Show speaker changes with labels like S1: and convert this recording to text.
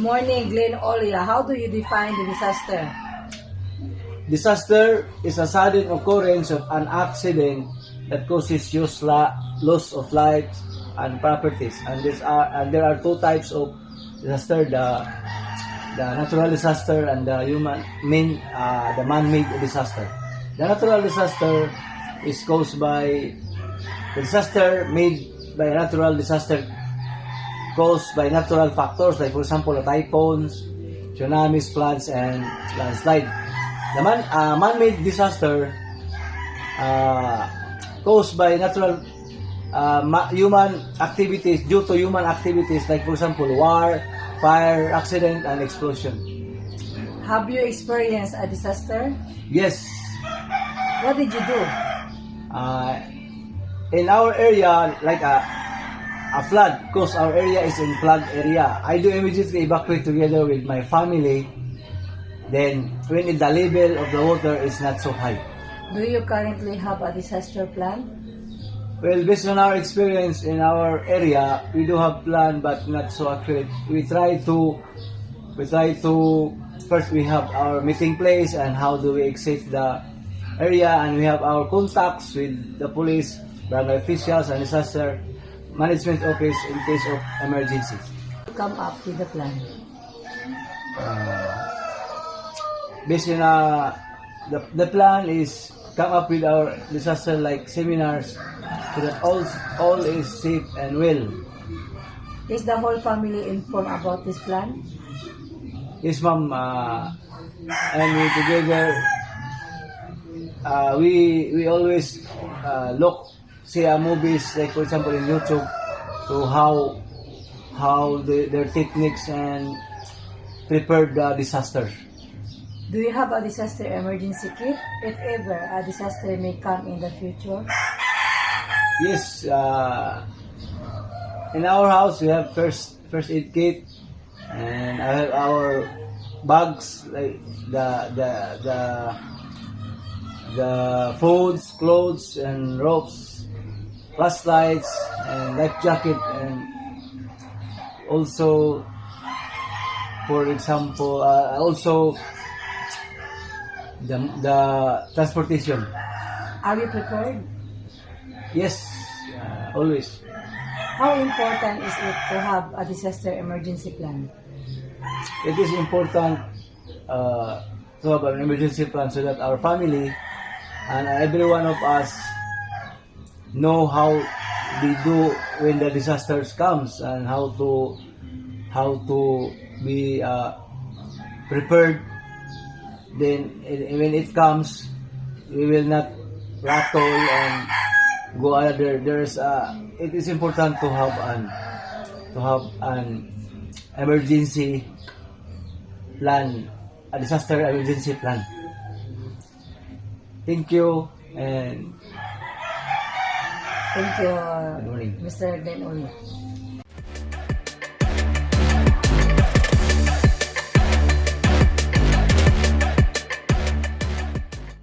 S1: Morning, Glenn Ulla. How do you define the disaster?
S2: Disaster is a sudden occurrence of an accident that causes loss of life and properties. And there are two types of disaster: the natural disaster and the man-made disaster. The natural disaster is caused by the disaster made by a natural disaster caused by natural factors like, for example, typhoons, tsunamis, floods, and landslide. The man-made disaster caused by natural human activities, due to human activities like, for example, war, fire, accident, and explosion.
S1: Have you experienced a disaster?
S2: Yes.
S1: What did you do?
S2: In our area, like a flood, because our area is in flood area, I do immediately evacuate together with my family. Then, when the level of the water is not so high.
S1: Do you currently have a disaster plan?
S2: Well, based on our experience in our area, we do have plan but not so accurate. We try to first we have our meeting place and how do we exit the area, and we have our contacts with the police, barangay officials, and disaster management office in case of emergencies.
S1: Come up with the plan.
S2: Based on the plan is come up with our disaster like seminars so that all is safe and well.
S1: Is the whole family informed about this plan?
S2: Yes, ma'am. And we together we always see movies like, for example, in YouTube, to how their techniques and prepare the disaster.
S1: Do you have a disaster emergency kit if ever a disaster may come in the future?
S2: Yes, in our house we have first aid kit, and I have our bags like the foods, clothes, and ropes, flashlights, and life jacket, and also, for example, also the transportation.
S1: Are you prepared?
S2: Yes, always.
S1: How important is it to have a disaster emergency plan?
S2: It is important to have an emergency plan so that our family and every one of us know how they do when the disasters comes, and how to be prepared. Then when it comes, we will not rattle and go other. It is important to have an emergency plan, a disaster emergency plan. Thank you, and
S1: Thank you,
S2: good morning.
S1: Mr. Glenn Ulla.